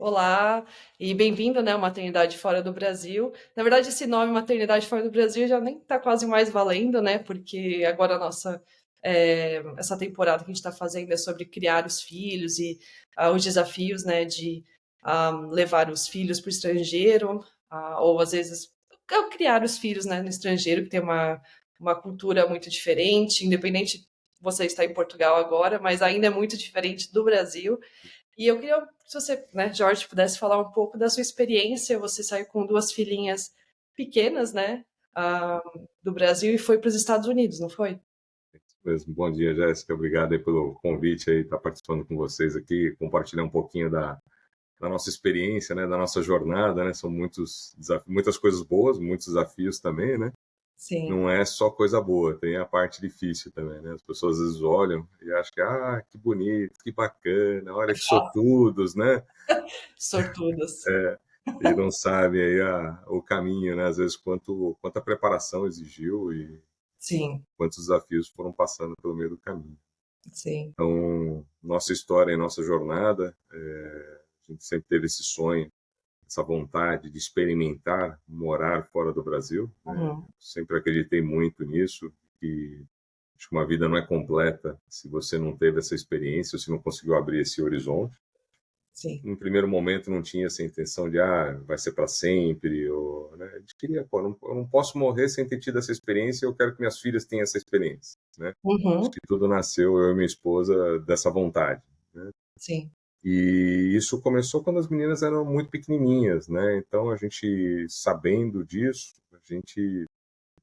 Olá, e bem-vindo, né, à Maternidade Fora do Brasil. Na verdade, esse nome Maternidade Fora do Brasil já nem está quase mais valendo, né? Porque agora essa temporada que a gente está fazendo é sobre criar os filhos e os desafios, né, de levar os filhos para o estrangeiro, ou às vezes criar os filhos, né, no estrangeiro, que tem uma cultura muito diferente, independente você está em Portugal agora, mas ainda é muito diferente do Brasil. E eu queria, se você, né, Jorge, pudesse falar um pouco da sua experiência. Você saiu com duas filhinhas pequenas, né, ah, do Brasil e foi para os Estados Unidos, não foi? Mesmo. Bom dia, Jéssica. Obrigado aí pelo convite aí, estar participando com vocês aqui, compartilhar um pouquinho da nossa experiência, né, da nossa jornada, né? São muitas coisas boas, muitos desafios também, né? Sim. Não é só coisa boa, tem a parte difícil também, né? As pessoas às vezes olham e acham que, que bonito, que bacana, olha que sortudos, né? Sortudas. E não sabem aí o caminho, né? Às vezes quanta preparação exigiu e Sim, quantos desafios foram passando pelo meio do caminho. sim. Então, nossa história e nossa jornada, a gente sempre teve esse sonho, essa vontade de experimentar morar fora do Brasil, né? Uhum. Sempre acreditei muito nisso, que acho que uma vida não é completa se você não teve essa experiência, se não conseguiu abrir esse horizonte. Sim. No primeiro momento não tinha essa intenção de, vai ser para sempre, ou, né? A gente queria, pô, eu não posso morrer sem ter tido essa experiência, eu quero que minhas filhas tenham essa experiência, né? Acho Uhum. que tudo nasceu, eu e minha esposa, dessa vontade, né? Sim. E isso começou quando as meninas eram muito pequenininhas, né? Então a gente, sabendo disso, a gente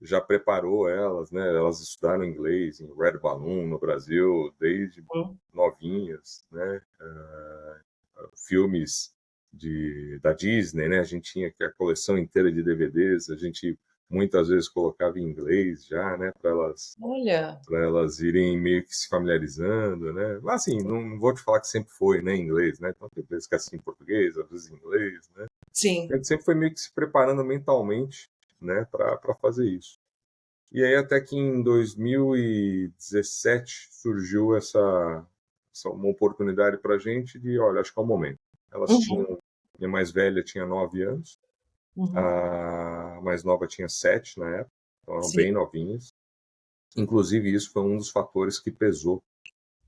já preparou elas, né? Elas estudaram inglês em Red Balloon no Brasil desde Uhum. novinhas, né? Filmes da Disney, né? A gente tinha aqui a coleção inteira de DVDs, a gente muitas vezes colocava em inglês já, né? Olha. Para elas irem meio que se familiarizando, né? Mas, assim, não vou te falar que sempre foi, né, em inglês, né? Então tem vezes que é assim em português, às vezes em inglês, né? A Sim. gente sempre foi meio que se preparando mentalmente, né, para fazer isso. E aí até que em 2017 surgiu essa uma oportunidade para a gente de, olha, acho que é o momento. Elas Uhum. tinham, minha mais velha tinha 9 anos, Uhum. a mais nova tinha 7 na época, então eram Sim. bem novinhas. Inclusive isso foi um dos fatores que pesou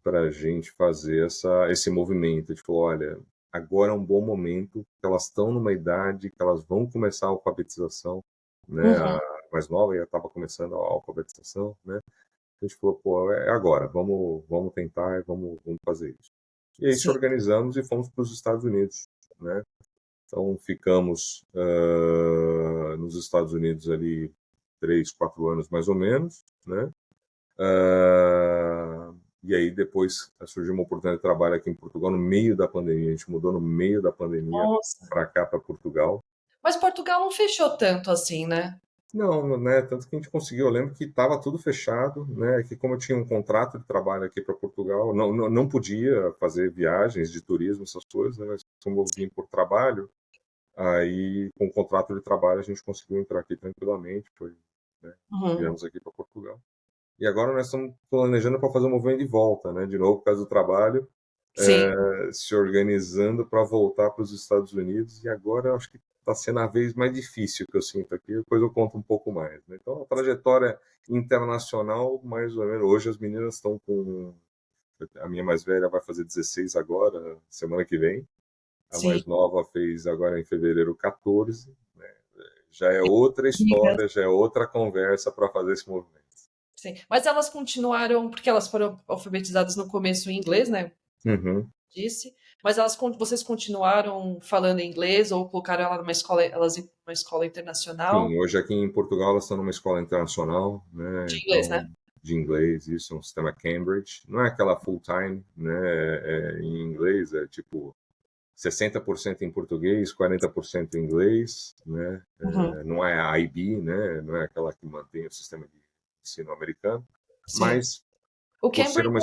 para a gente fazer esse movimento. A gente falou, olha, agora é um bom momento, que elas estão numa idade que elas vão começar a alfabetização, né? A Uhum. mais nova já estava começando a alfabetização, né? A gente falou, pô, é agora, vamos tentar e vamos fazer isso. E aí se Sim. organizamos e fomos para os Estados Unidos, né? Então ficamos nos Estados Unidos ali 3, 4 anos mais ou menos, né? E aí depois surgiu uma oportunidade de trabalho aqui em Portugal no meio da pandemia. A gente mudou no meio da pandemia Nossa. para cá, para Portugal. Mas Portugal não fechou tanto assim, né? Não, né? Tanto que a gente conseguiu. Eu lembro que estava tudo fechado, né? Que como eu tinha um contrato de trabalho aqui para Portugal, não podia fazer viagens de turismo, essas coisas, né? Mas como eu vim por trabalho, aí com o contrato de trabalho a gente conseguiu entrar aqui tranquilamente. Foi, né? Uhum. Viemos aqui para Portugal. E agora nós estamos planejando para fazer um movimento de volta, né? De novo, por causa do trabalho, Sim. se organizando para voltar para os Estados Unidos. E agora eu acho que está sendo a vez mais difícil que eu sinto aqui. Depois eu conto um pouco mais, né? Então, a trajetória internacional, mais ou menos. Hoje as meninas estão com. A minha mais velha vai fazer 16 agora, semana que vem. A Sim. mais nova fez agora em fevereiro 14. Né? Já é outra Amigas. história, já é outra conversa para fazer esse movimento. Sim. Mas elas continuaram, porque elas foram alfabetizadas no começo em inglês, né? Uhum. Disse. Mas vocês continuaram falando inglês ou colocaram ela numa escola, elas em uma escola internacional Sim, hoje aqui em Portugal elas estão numa escola internacional, né? de inglês, Então, né? de inglês, isso, é um sistema Cambridge. Não é aquela full-time, né? Em inglês, é tipo 60% em português, 40% em inglês, né? Uhum. Não é a IB, né? Não é aquela que mantém o sistema de ensino americano, Sim. mas O por ser Cambridge uma...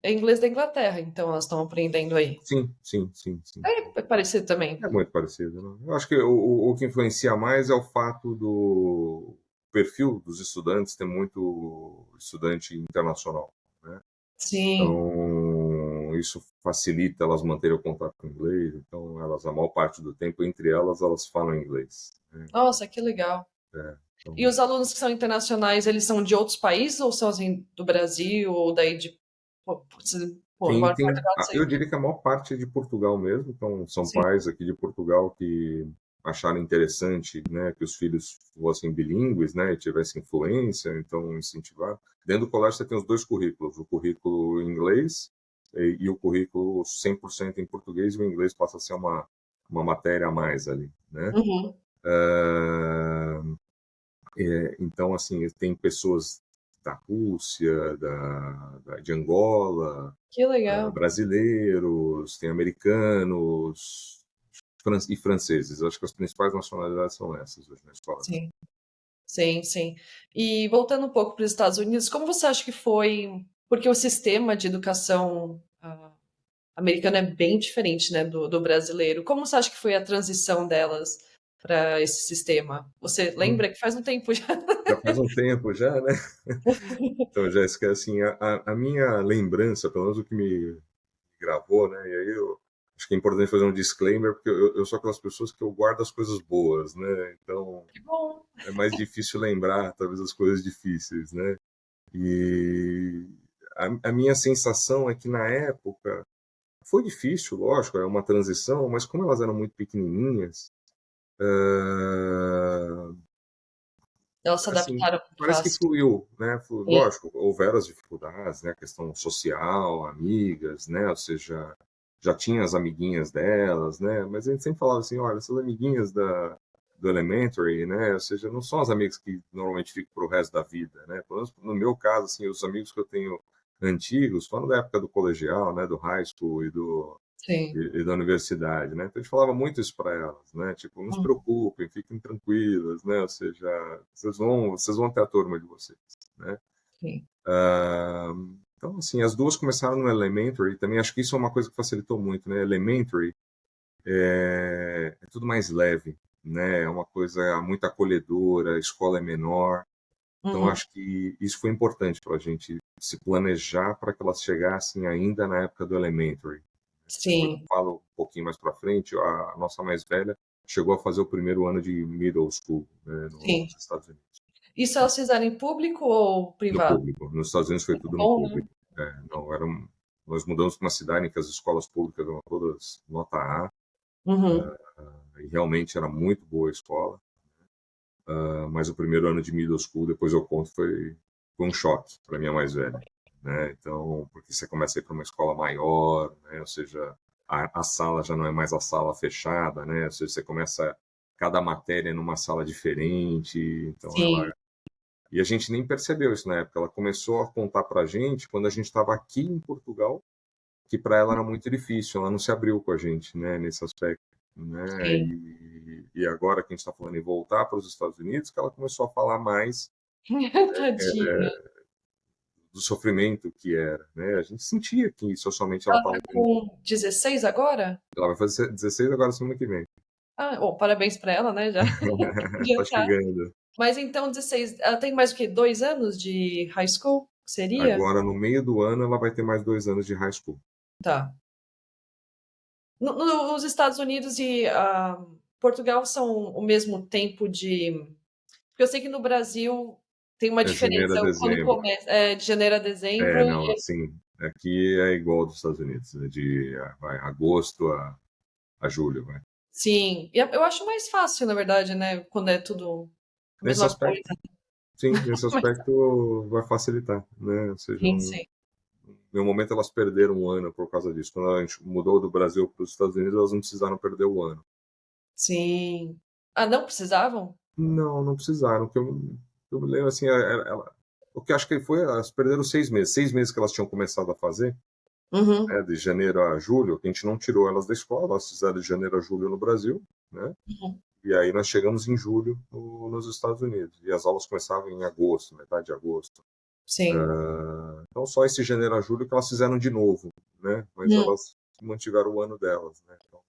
é inglês da Inglaterra, então elas estão aprendendo aí. Sim, sim, sim, sim. É parecido também. É muito parecido, né? Eu acho que o que influencia mais é o fato do perfil dos estudantes ter muito estudante internacional, né? Sim. Então, Então, isso facilita elas manterem o contato com o inglês. Então, elas, a maior parte do tempo, entre elas, elas falam inglês, né? Nossa, que legal. É, E então, os alunos que são internacionais, eles são de outros países ou são assim, do Brasil ou daí de. Pô, eu moro em Portugal, não sei. eu diria que a maior parte é de Portugal mesmo. Então, são Sim. pais aqui de Portugal que acharam interessante, né, que os filhos fossem bilíngues, né, e tivessem influência, então incentivar. Dentro do colégio você tem os dois currículos, o currículo em inglês e o currículo 100% em português, e o inglês passa a ser uma matéria a mais ali, né? Uhum. Ah, então, assim, tem pessoas da Rússia, de Angola, Que legal. brasileiros, tem americanos e franceses. Eu acho que as principais nacionalidades são essas hoje na escola. Sim, sim, sim. E voltando um pouco para os Estados Unidos, como você acha que foi? Porque o sistema de educação americano é bem diferente, né, do brasileiro. Como você acha que foi a transição delas para esse sistema? Você Hum, lembra que faz um tempo já? Já faz um tempo já, né? Então, Jéssica, assim, a minha lembrança, pelo menos o que me gravou, né? E aí eu acho que é importante fazer um disclaimer, porque eu sou aquelas pessoas que eu guardo as coisas boas, né? Então, Que bom. é mais difícil lembrar, talvez, as coisas difíceis, né? E a minha sensação é que na época foi difícil, lógico, é uma transição, mas como elas eram muito pequenininhas, ah, Elas se assim, adaptaram parece que fácil. fluiu, né? Sim, Lógico, houveram as dificuldades, né? A questão social, amigas, né? Ou seja, já tinha as amiguinhas delas, né? Mas a gente sempre falava assim, olha, essas amiguinhas do elementary, né? Ou seja, não são as amigas que normalmente ficam pro resto da vida, né? Pelo menos no meu caso, assim, os amigos que eu tenho antigos, falando da época do colegial, né? Do high school sim. e da universidade, né? Então a gente falava muito isso para elas, né? Tipo, não se Hum, preocupem, fiquem tranquilas, né? Ou seja, vocês vão ter a turma de vocês, né? sim. Ah, então, assim, as duas começaram no Elementary, também acho que isso é uma coisa que facilitou muito, né? Elementary é tudo mais leve, né? É uma coisa muito acolhedora, a escola é menor, então Uhum. acho que isso foi importante para a gente se planejar para que elas chegassem ainda na época do Elementary. Depois eu Sim, falo um pouquinho mais para frente, a nossa mais velha chegou a fazer o primeiro ano de middle school, né, sim. nos Estados Unidos. Isso elas fizeram em público ou No privado? público. Nos Estados Unidos foi tudo no Bom, né? público. Não, nós mudamos para uma cidade em que as escolas públicas eram todas nota A, Uhum. e realmente era muito boa a escola, mas o primeiro ano de middle school, depois eu conto, foi um choque para minha mais velha, né? Então, porque você começa a ir para uma escola maior, né? Ou seja, a sala já não é mais a sala fechada, né? Ou seja, você começa cada matéria numa sala diferente, então Sim. ela e a gente nem percebeu isso na época. Ela começou a contar para a gente quando a gente estava aqui em Portugal, que para ela era muito difícil, ela não se abriu com a gente, né, nesse aspecto, né? Sim. E agora que a gente está falando em voltar para os Estados Unidos, que ela começou a falar mais Tadinha. do sofrimento que era, né? A gente sentia que socialmente ela Ela tá estava tendo. com 16 agora? Ela vai fazer 16 agora semana que vem. Ah, bom, parabéns pra ela, né, já Tá adiantar. chegando. Mas então 16, ela tem mais o quê? 2 anos de high school? Seria? Agora, no meio do ano, ela vai ter mais 2 anos de high school. Tá. Nos Estados Unidos e Portugal são o mesmo tempo de. Porque eu sei que no Brasil tem uma É janeiro a diferença quando dezembro. começa, de janeiro a dezembro. Não, assim, aqui é igual dos Estados Unidos, né, de vai, agosto a julho, vai. Sim, e eu acho mais fácil, na verdade, né? Quando é tudo a Nesse mesma coisa. aspecto, sim, nesse Mas, aspecto vai facilitar, né? Ou seja, sim, sim. no momento elas perderam um ano por causa disso. Quando a gente mudou do Brasil para os Estados Unidos, elas não precisaram perder o ano. Sim. Ah, não precisavam? Não, não precisaram. Que eu me lembro assim, o que eu acho que foi, elas perderam 6 meses. 6 meses que elas tinham começado a fazer, Uhum, né, de janeiro a julho, que a gente não tirou elas da escola, elas fizeram de janeiro a julho no Brasil, né? uhum. E aí nós chegamos em julho nos Estados Unidos. E as aulas começavam em agosto, metade de agosto. Sim. Então só esse janeiro a julho que elas fizeram de novo, né? Mas Hum, elas mantiveram o ano delas, né? Então,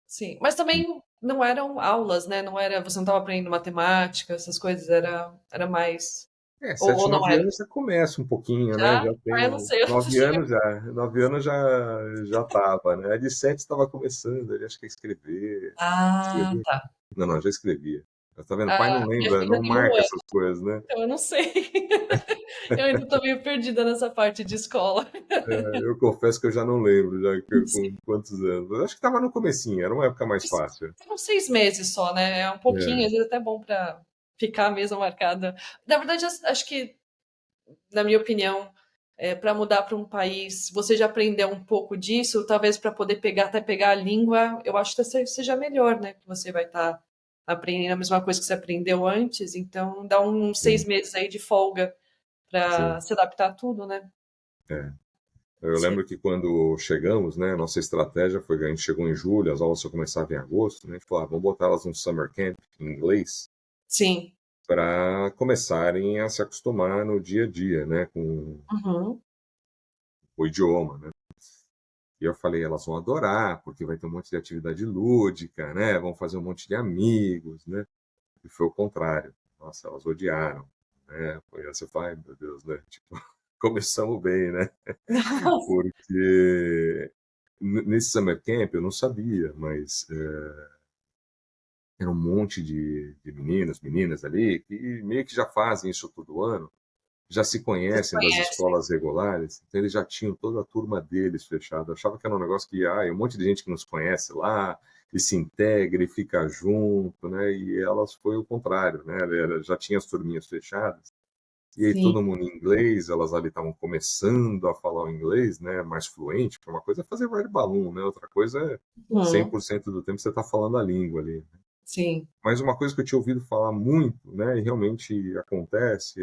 sim. Mas também não eram aulas, né? Não era, você não estava aprendendo matemática, essas coisas, era mais. Ou Sete, não nove era? anos já começa um pouquinho, né? Já? Já Ah, eu não tem sei, eu não 9 anos já. 9 anos já tava, né? A de 7 estava começando, ele acho que a escrever. Ah, Escrever? tá. Não, não, já escrevia. Tá vendo? O pai não Ah, minha lembra, filha não tem 1 marca ano, essas coisas, né? então eu não sei. Eu ainda tô meio perdida nessa parte de escola. Eu confesso que eu já não lembro, já com quantos anos. Eu acho que estava no comecinho, era uma época mais fácil. Foram 6 meses só, né? É um pouquinho, É, às vezes até bom pra ficar mesmo marcada. Na verdade, acho que, na minha opinião, para mudar para um país, você já aprendeu um pouco disso, talvez para poder pegar, até pegar a língua, eu acho que seja melhor, né? Que você vai estar aprendendo a mesma coisa que você aprendeu antes, então dá uns 6 sim, meses aí de folga para sim. se adaptar a tudo, né? É. Eu Sim. lembro que quando chegamos, né, nossa estratégia foi que a gente chegou em julho, as aulas só começavam em agosto, né, a gente falou, vamos botar elas num summer camp em inglês Sim. para começarem a se acostumar no dia a dia, né, com Uhum. o idioma, né. E eu falei, elas vão adorar, porque vai ter um monte de atividade lúdica, né, vão fazer um monte de amigos, né. E foi o contrário. Nossa, elas odiaram, né. Aí você fala, ai meu Deus, né, tipo, começamos bem, né, porque nesse summer camp eu não sabia, mas era um monte de meninos, meninas ali, que meio que já fazem isso todo ano, já se Você se conhecem das conhece. escolas regulares, então eles já tinham toda a turma deles fechada. Eu achava que era um negócio que, um monte de gente que nos conhece lá, e se integra e fica junto, né? E elas foi o contrário, né? Já tinha as turminhas fechadas, e aí Sim. todo mundo em inglês, elas ali estavam começando a falar o inglês, né? Mais fluente, porque uma coisa é fazer ride balloon, né? Outra coisa é Uhum. 100% do tempo você está falando a língua ali. Sim. Mas uma coisa que eu tinha ouvido falar muito, né, e realmente acontece,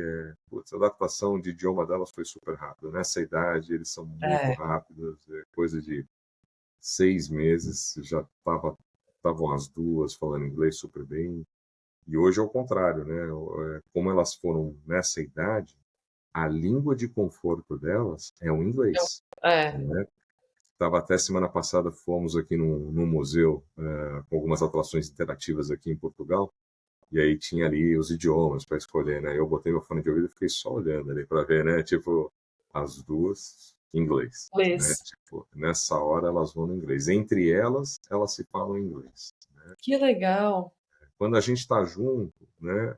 putz, a adaptação de idioma delas foi super rápida. Nessa idade, eles são muito É. rápidos, coisa de 6 meses, já estavam as duas falando inglês super bem. E hoje é o contrário, né? Como elas foram nessa idade, a língua de conforto delas é o inglês, É. né? Tava até semana passada, fomos aqui num museu, com algumas atrações interativas aqui em Portugal, e aí tinha ali os idiomas para escolher, né? Eu botei meu fone de ouvido e fiquei só olhando ali para ver, né? Tipo, as duas em inglês, né? Inglês. Tipo, nessa hora elas vão no inglês. Entre elas, elas se falam inglês. Que legal. Quando a gente está junto, né?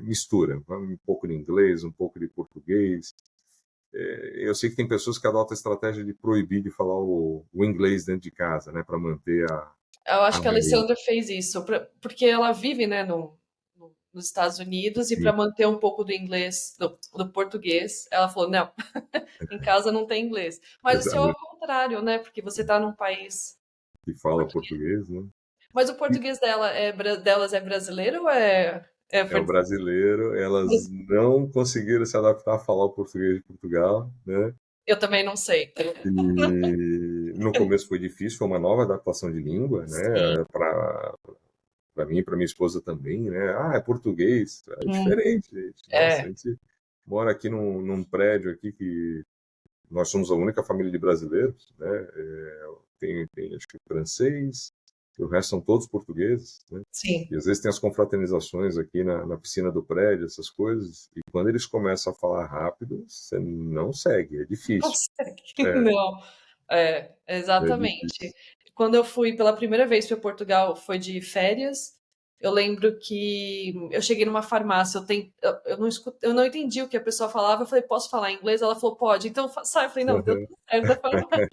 Mistura, um pouco de inglês, um pouco de português. Eu sei que tem pessoas que adotam a estratégia de proibir de falar o inglês dentro de casa, né? Para manter Eu a acho que a raiz. Alessandra fez isso, porque ela vive, né, nos Estados Unidos e para Sim, manter um pouco do inglês, do português, ela falou, não, em casa não tem inglês. Mas o seu é o exatamente. contrário, né? Porque você está num país Que fala português. português, né? Mas o português delas é brasileiro ou é É o brasileiro, elas não conseguiram se adaptar a falar o português de Portugal, né? eu também não sei. E no começo foi difícil, foi uma nova adaptação de língua, Sim. né? Para mim e para minha esposa também, né? É português, é Hum, diferente, gente. Nossa, a é, gente mora aqui num prédio aqui que nós somos a única família de brasileiros, né? Tem acho que francês, e o resto são todos portugueses, né? sim. E às vezes tem as confraternizações aqui na piscina do prédio, essas coisas, e quando eles começam a falar rápido, você não segue, é difícil. Nossa, É, não. É, é exatamente. difícil. Quando eu fui pela primeira vez para Portugal, foi de férias. Eu lembro que eu cheguei numa farmácia, eu não entendi o que a pessoa falava. Eu falei, posso falar inglês? Ela falou, pode. Então sai. Eu falei, não, deu tudo certo da farmácia.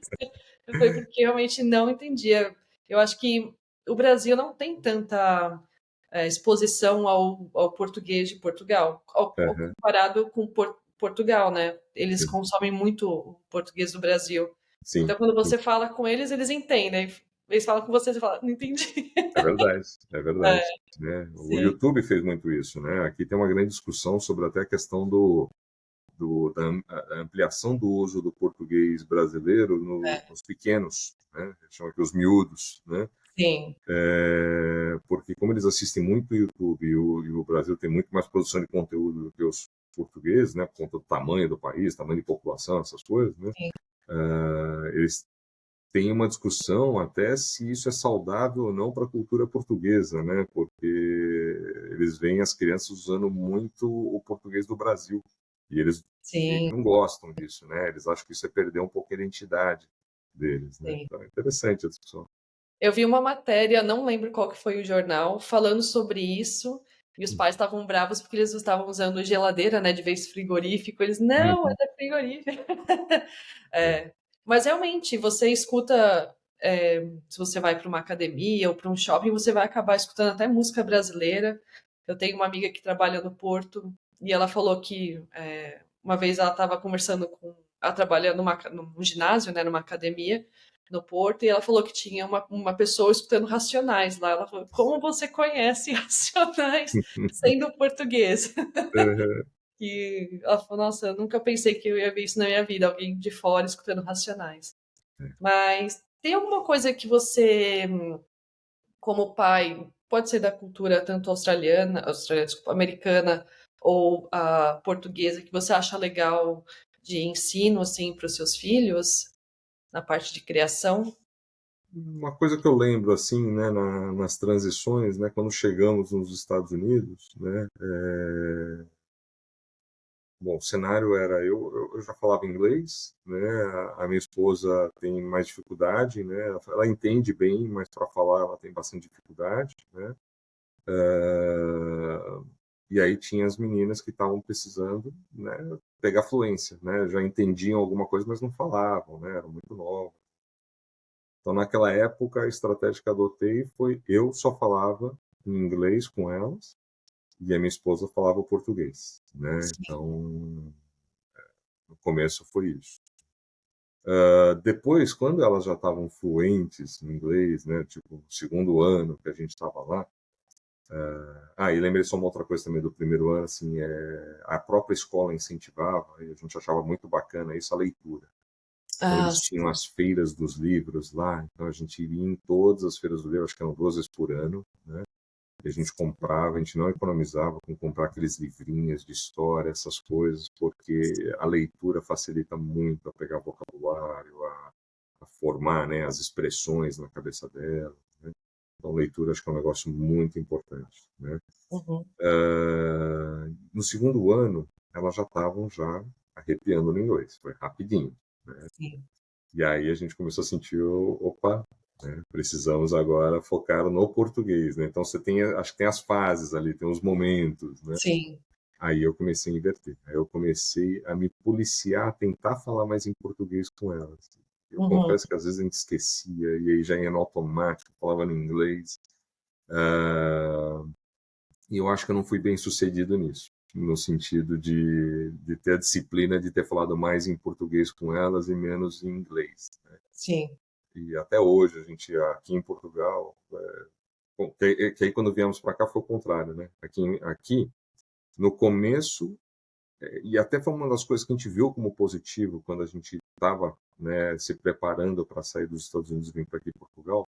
Eu falei, porque realmente não entendia. Eu acho que o Brasil não tem tanta exposição ao português de Portugal, Aham, comparado com Portugal, né? Eles sim, consomem muito o português do Brasil. sim, Então, quando sim. você fala com eles, eles entendem. Eles falam com você, você fala, não entendi. É verdade, é É, verdade. Né? O sim, YouTube fez muito isso, né? Aqui tem uma grande discussão sobre até a questão da ampliação do uso do português brasileiro nos pequenos, né? Chama aqui os miúdos, né? sim, Porque como eles assistem muito YouTube e o Brasil tem muito mais produção de conteúdo do que os portugueses, né, por conta do tamanho do país, tamanho de população, essas coisas, né, sim. eles tem uma discussão até se isso é saudável ou não para a cultura portuguesa, né? Porque eles veem as crianças usando muito o português do Brasil e eles Sim, não gostam disso, né? Eles acham que isso é perder um pouco a identidade deles, né? sim. Então é interessante a discussão. Eu vi uma matéria, não lembro qual que foi o jornal, falando sobre isso, e os pais estavam bravos porque eles estavam usando geladeira, né, de vez frigorífico. Eles, não, é Uhum. da frigorífico. É. É, mas realmente, você escuta, se você vai para uma academia ou para um shopping, você vai acabar escutando até música brasileira. Eu tenho uma amiga que trabalha no Porto e ela falou que uma vez ela estava conversando com, ela trabalha num ginásio, né, numa academia no Porto, e ela falou que tinha uma pessoa escutando Racionais lá. Ela falou, como você conhece Racionais sendo português? Uhum. E ela falou, nossa, eu nunca pensei que eu ia ver isso na minha vida, alguém de fora escutando Racionais. Mas tem alguma coisa que você, como pai, pode ser da cultura tanto australiana, desculpa, americana ou a portuguesa, que você acha legal de ensino assim para os seus filhos na parte de criação? Uma coisa que eu lembro assim, né, nas transições, né, quando chegamos nos Estados Unidos, né, bom, o cenário era eu já falava inglês, né, a minha esposa tem mais dificuldade, né, ela entende bem, mas para falar ela tem bastante dificuldade, né, e aí tinha as meninas que estavam precisando, né, pegar fluência, né, já entendiam alguma coisa, mas não falavam, né, eram muito novas. Então, naquela época, a estratégia que adotei foi eu só falava em inglês com elas e a minha esposa falava português, né? Então, no começo foi isso. Depois, quando elas já estavam fluentes em inglês, né? Tipo, no segundo ano que a gente estava lá. E lembrei só uma outra coisa também do primeiro ano, assim, a própria escola incentivava, e a gente achava muito bacana isso, a leitura. Então Ah, eles tinham as feiras dos livros lá, então a gente iria em todas as feiras do livro, acho que eram 2 vezes por ano, né? E a gente comprava, a gente não economizava com comprar aqueles livrinhos de história, essas coisas, porque a leitura facilita muito a pegar vocabulário, a formar, né, as expressões na cabeça dela, né? Então leitura acho que é um negócio muito importante, né? uhum, No segundo ano, elas já estavam já arrepiando no inglês, foi rapidinho, né? sim, E aí a gente começou a sentir, opa, né, precisamos agora focar no português, né? Então você tem, acho que tem as fases ali, tem os momentos, né? sim. Aí eu comecei a inverter. Aí eu comecei a me policiar, a tentar falar mais em português com elas. Eu Uhum. confesso que às vezes a gente esquecia e aí já ia no automático, falava no inglês. Ah, e eu acho que eu não fui bem sucedido nisso, no sentido de ter a disciplina de ter falado mais em português com elas e menos em inglês, né? Sim. E até hoje, a gente aqui em Portugal, bom, que aí quando viemos para cá foi o contrário, né? Aqui no começo, e até foi uma das coisas que a gente viu como positivo quando a gente estava, né, se preparando para sair dos Estados Unidos e vir para aqui em Portugal,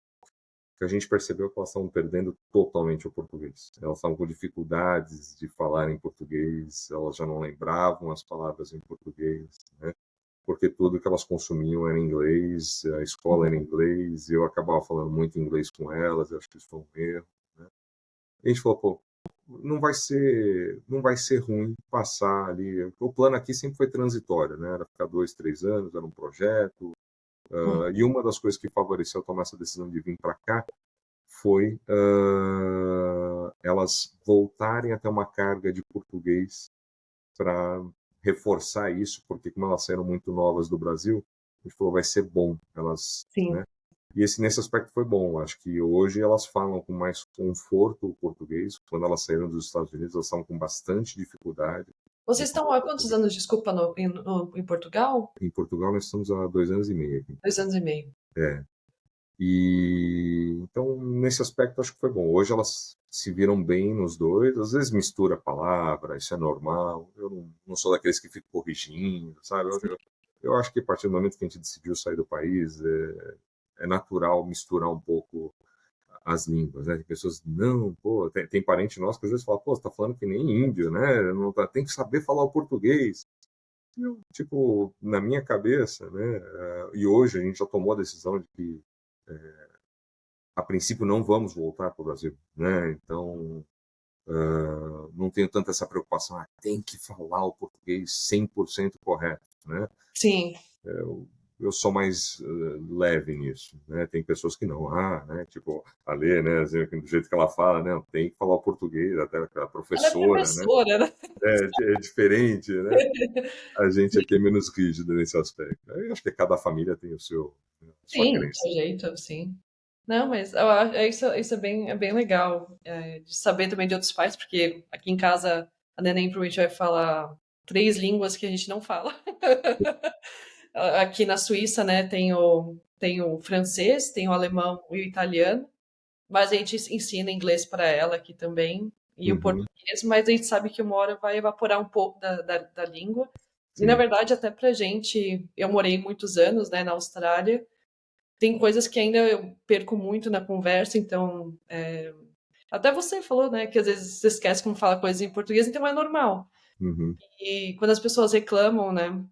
que a gente percebeu que elas estavam perdendo totalmente o português. Elas estavam com dificuldades de falar em português, elas já não lembravam as palavras em português, né? Porque tudo que elas consumiam era em inglês, a escola era em inglês, e eu acabava falando muito inglês com elas, eu acho que isso foi um erro, né? E a gente falou, pô, não vai ser ruim passar ali. O plano aqui sempre foi transitório, né? Era ficar 2, 3 anos, era um projeto. Uhum. E uma das coisas que favoreceu eu tomar essa decisão de vir para cá foi elas voltarem a ter uma carga de português para reforçar isso, porque como elas eram muito novas do Brasil, a gente falou, vai ser bom elas, Sim. né? E nesse aspecto foi bom. Acho que hoje elas falam com mais conforto o português. Quando elas saíram dos Estados Unidos, elas estavam com bastante dificuldade de Vocês estão falar há quantos português. anos, desculpa, em Portugal? Em Portugal, nós estamos há 2 anos e meio aqui. 2 anos e meio. É. E então, nesse aspecto, acho que foi bom. Hoje elas se viram bem nos dois. Às vezes mistura a palavra, isso é normal. Eu não sou daqueles que ficam corrigindo, sabe? Eu acho que a partir do momento que a gente decidiu sair do país, é natural misturar um pouco as línguas, né? Tem pessoas, não, pô, tem parente nosso que às vezes fala, pô, você tá falando que nem índio, né? Não tá, tem que saber falar o português. Tipo, na minha cabeça, né, e hoje a gente já tomou a decisão de que, a princípio, não vamos voltar para o Brasil, né? Então, não tenho tanta essa preocupação, tem que falar o português 100% correto, né? Sim. Eu sou mais leve nisso, né? Tem pessoas que não, né? Tipo, a Lê, né? Assim, do jeito que ela fala, né? Tem que falar o português, até a Ela é professora, né? professora, né? É diferente, né? A gente aqui é menos rígido nesse aspecto. Eu acho que cada família tem o seu, né, sua Sim, crença. seu jeito, sim. Não, mas isso é bem legal, de saber também de outros pais, porque aqui em casa a neném provavelmente vai falar 3 línguas que a gente não fala. Aqui na Suíça, né, tem o francês, tem o alemão e o italiano, mas a gente ensina inglês para ela aqui também, e o Uhum, português, mas a gente sabe que uma hora vai evaporar um pouco da língua. E na sim. verdade, até pra gente, eu morei muitos anos, né, na Austrália, tem coisas que ainda eu perco muito na conversa, então. Até você falou, né, que às vezes você esquece como fala coisas em português, então é normal. Uhum, E quando as pessoas reclamam, né,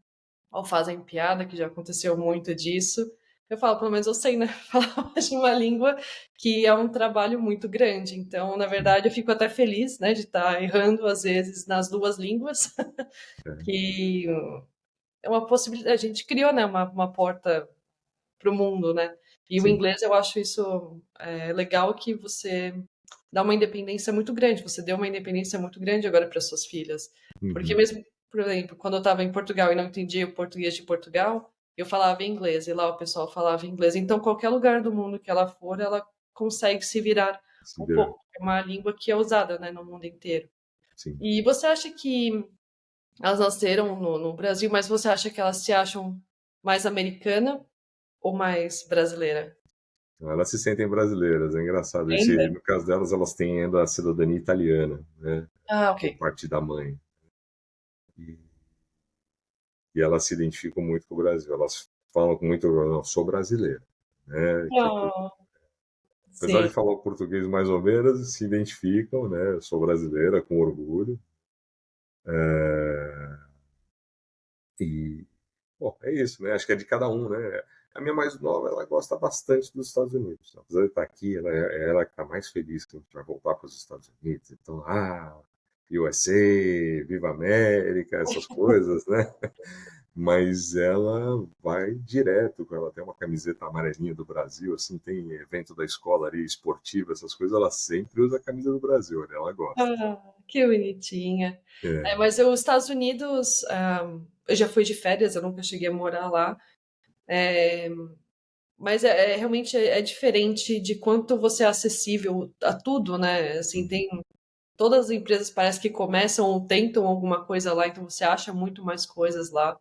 ou fazem piada, que já aconteceu muito disso, eu falo, pelo menos eu sei, né, falar mais de uma língua que é um trabalho muito grande. Então, na sim. verdade, eu fico até feliz, né, de estar errando às vezes nas 2 línguas, É, que é uma possibilidade. A gente criou, né, uma porta para o mundo, né? E o sim. inglês, eu acho isso legal, que você dá uma independência muito grande. Você deu uma independência muito grande agora para suas filhas. Porque Uhum, mesmo, por exemplo, quando eu estava em Portugal e não entendia o português de Portugal, eu falava inglês e lá o pessoal falava inglês. Então, qualquer lugar do mundo que ela for, ela consegue se virar se um virar. pouco. É uma língua que é usada, né, no mundo inteiro. Sim. E você acha que elas nasceram no Brasil, mas você acha que elas se acham mais americana ou mais brasileira? Elas se sentem brasileiras, é engraçado. Ainda? No caso delas, elas têm ainda a cidadania italiana, né? Ah, ok. Por parte da mãe. E, e elas se identificam muito com o Brasil. Elas falam com muito, não, sou brasileira, né? Tipo, Oh, apesar de sim. falar o português mais ou menos, se identificam, né? Eu sou brasileira, com orgulho. É, e, bom, é isso, né? Acho que é de cada um, né? A minha mais nova, ela gosta bastante dos Estados Unidos. Apesar de estar aqui, é ela que está mais feliz que a gente vai voltar para os Estados Unidos. Então, USA, Viva América, essas coisas, né? Mas ela vai direto, ela tem uma camiseta amarelinha do Brasil, assim, tem evento da escola ali, esportiva, essas coisas, ela sempre usa a camisa do Brasil, né? Ela gosta. Que bonitinha. É. Mas os Estados Unidos, eu já fui de férias, eu nunca cheguei a morar lá. Mas realmente é diferente de quanto você é acessível a tudo, né? Assim, Uhum, todas as empresas parece que começam ou tentam alguma coisa lá, então você acha muito mais coisas lá,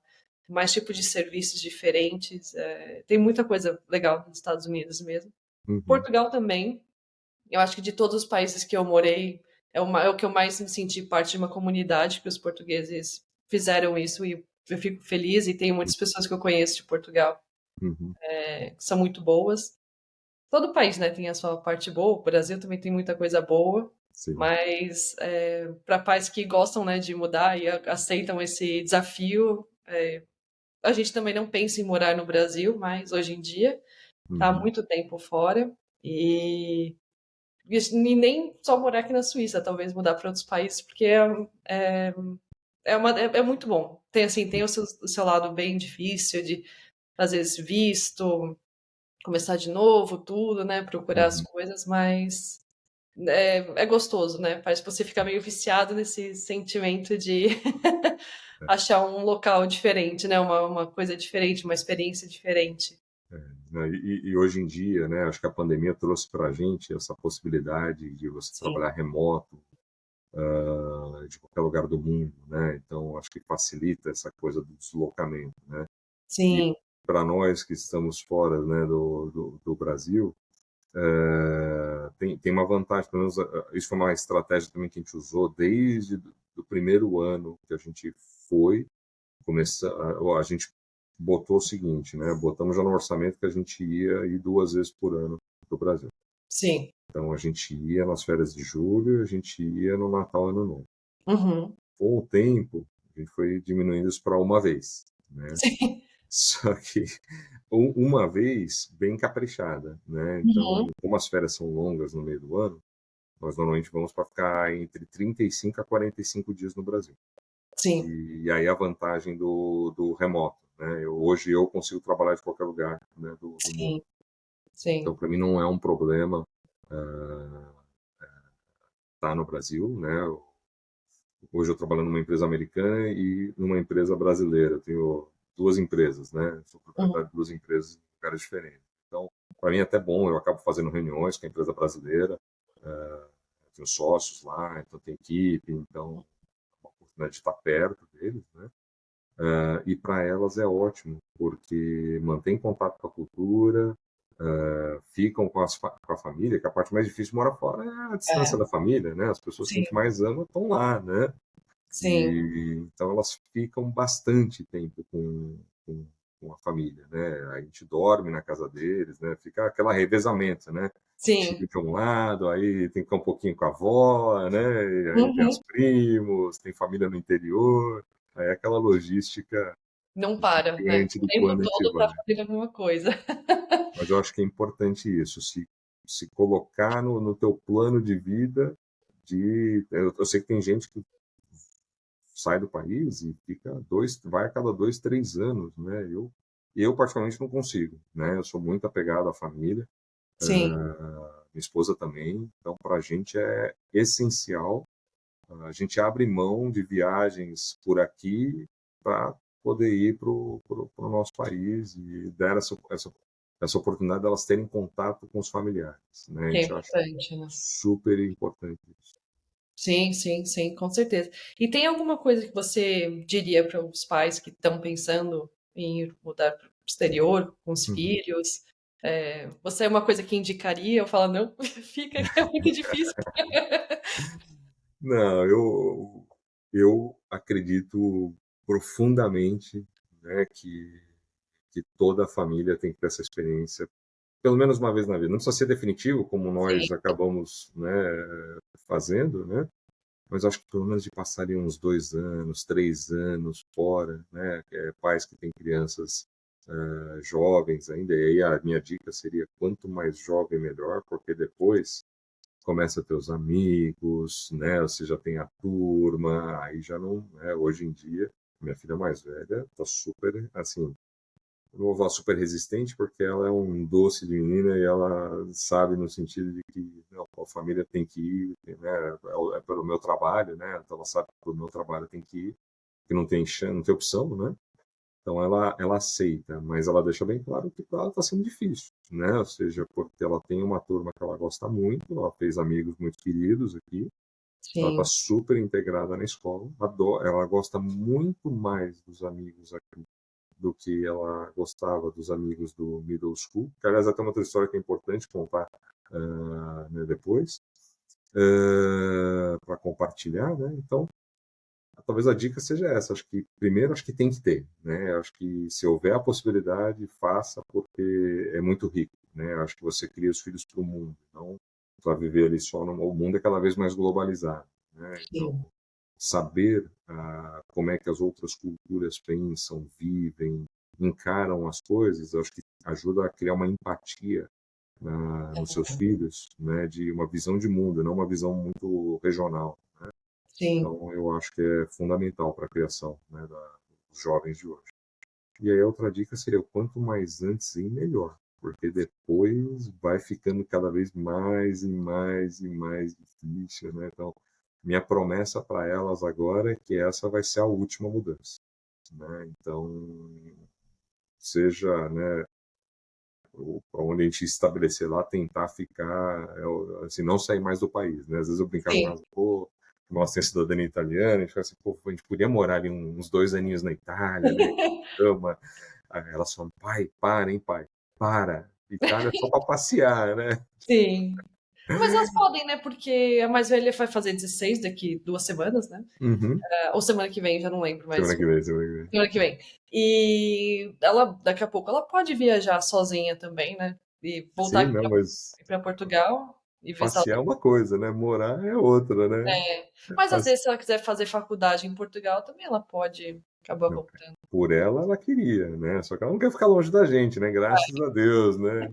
mais tipos de serviços diferentes. Tem muita coisa legal nos Estados Unidos mesmo. uhum, Portugal também. Eu acho que de todos os países que eu morei, é o que eu mais me senti parte de uma comunidade, que os portugueses fizeram isso e eu fico feliz. E tem muitas pessoas que eu conheço de Portugal, uhum, que são muito boas. Todo país, né, tem a sua parte boa. O Brasil também tem muita coisa boa, sim. mas para pais que gostam, né, de mudar e aceitam esse desafio, a gente também não pensa em morar no Brasil, mas hoje em dia está há Uhum, muito tempo fora. E nem só morar aqui na Suíça, talvez mudar para outros países, porque é, é muito bom. Tem assim, tem o seu lado bem difícil de, às vezes, visto, começar de novo, tudo, né? Procurar as uhum. coisas, mas é gostoso, né? Parece que você fica meio viciado nesse sentimento de achar um local diferente, né? Uma coisa diferente, uma experiência diferente. Né, e hoje em dia, né, acho que a pandemia trouxe para a gente essa possibilidade de você Sim. trabalhar remoto, de qualquer lugar do mundo, né? Então, acho que facilita essa coisa do deslocamento, né? E Sim, para nós que estamos fora, né, do Brasil, tem uma vantagem, pelo menos isso foi uma estratégia também que a gente usou desde o primeiro ano que a gente foi, a gente botou o seguinte, né? Botamos já no orçamento que a gente ia ir 2 vezes por ano para o Brasil. sim. Então a gente ia nas férias de julho, a gente ia no Natal e Ano Novo. Uhum. Com o tempo, A gente foi diminuindo isso para uma vez, né? Sim. Só que uma vez bem caprichada, né? Então, Uhum. como as férias são longas no meio do ano, nós normalmente vamos para ficar entre 35 a 45 dias no Brasil. Sim, E aí a vantagem do remoto, né? Hoje eu consigo trabalhar de qualquer lugar, né, do mundo. sim, sim. Então, para mim não é um problema estar no Brasil, né? Hoje eu trabalho numa empresa americana e numa empresa brasileira. Eu tenho duas empresas, né? Sou Uhum. proprietário de duas empresas em lugares diferentes. Então, para mim é até bom, eu acabo fazendo reuniões com a empresa brasileira, tenho sócios lá, então tem equipe, então é uma oportunidade de estar perto deles, né? E para elas é ótimo, porque mantém contato com a cultura, ficam com a família, que a parte mais difícil de morar fora é a distância É, da família, né? As pessoas que a sim, gente mais ama estão lá, né? sim. E então elas ficam bastante tempo com a família, né? A gente dorme na casa deles, né? Fica aquela revezamento, né? Sim. Fica de um lado, aí tem que ficar um pouquinho com a avó, né? E aí tem os Uhum. primos, tem família no interior, aí é aquela logística Não para, né? gigante O de tempo quando a gente todo tá vai. fazendo alguma coisa. Mas eu acho que é importante isso, se colocar no teu plano de vida. Eu sei que tem gente que sai do país e vai a cada 2, 3 anos, né? Eu particularmente não consigo, né? Eu sou muito apegado à família, Sim, minha esposa também, então para a gente é essencial. A gente abre mão de viagens por aqui para poder ir para o nosso país e dar essa oportunidade delas terem contato com os familiares, né? A que é gente acha importante, né? super importante isso. Sim, sim, sim, com certeza. E tem alguma coisa que você diria para os pais que estão pensando em ir mudar para o exterior com os Uhum. filhos? Você é uma coisa que indicaria? Eu falo, não, fica que é muito difícil. Não, eu acredito profundamente, né, que toda a família tem que ter essa experiência, pelo menos uma vez na vida. Não precisa ser definitivo, como Sim, nós acabamos, né, fazendo, né? Mas acho que pelo menos de passarem uns 2 anos, 3 anos fora, né? Pais que têm crianças jovens ainda. E aí a minha dica seria quanto mais jovem melhor, porque depois começa a ter os amigos, né? Você já tem a turma, aí já não, né? Hoje em dia, minha filha mais velha tá super, assim, não vou falar super resistente, porque ela é um doce de menina e ela sabe no sentido de que não, a família tem que ir, né? É pelo meu trabalho, né? Então ela sabe que pelo meu trabalho tem que ir, que não tem chance, não tem opção, né? Então ela aceita, mas ela deixa bem claro que para ela está sendo difícil, né? Ou seja, porque ela tem uma turma que ela gosta muito, ela fez amigos muito queridos aqui, ela está sim, super integrada na escola, ela gosta muito mais dos amigos aqui do que ela gostava dos amigos do middle school, que aliás até uma outra história que é importante contar né, depois, para compartilhar, né? Então talvez a dica seja essa. Acho que primeiro acho que tem que ter, né? Acho que se houver a possibilidade, faça porque é muito rico, né? Acho que você cria os filhos para o mundo, não para viver ali só no o mundo é cada vez mais globalizado, né? Então sim. saber como é que as outras culturas pensam, vivem, encaram as coisas, acho que ajuda a criar uma empatia nos seus filhos, né? De uma visão de mundo, não uma visão muito regional. Sim, Então, eu acho que é fundamental para a criação, né, dos jovens de hoje. E aí, a outra dica seria: o quanto mais antes ir, melhor, porque depois vai ficando cada vez mais e mais e mais difícil, né? Então, minha promessa para elas agora é que essa vai ser a última mudança, né? Então, seja, né, para onde a gente estabelecer lá, tentar ficar, assim, não sair mais do país, né? Às vezes eu brincava com sim. elas, pô, nós temos cidadania italiana, a gente fala assim, pô, a gente podia morar ali uns 2 aninhos na Itália, né? Ama. Aí elas falam, pai, para, hein, pai, para. Itália é só para passear, né? Sim. Mas elas podem, né? Porque a mais velha vai fazer 16 daqui 2 semanas, né? Uhum. Ou semana que vem, já não lembro, mas Semana que vem, semana que vem. semana que vem. E ela, daqui a pouco, ela pode viajar sozinha também, né? E voltar Sim, aqui não, mas para Portugal. e ver se ela Passear é uma coisa, né? Morar é outra, né? Mas às Passe- vezes, se ela quiser fazer faculdade em Portugal, também ela pode acabar Não, voltando. por ela queria, né? Só que ela não quer ficar longe da gente, né? Graças a Deus, né?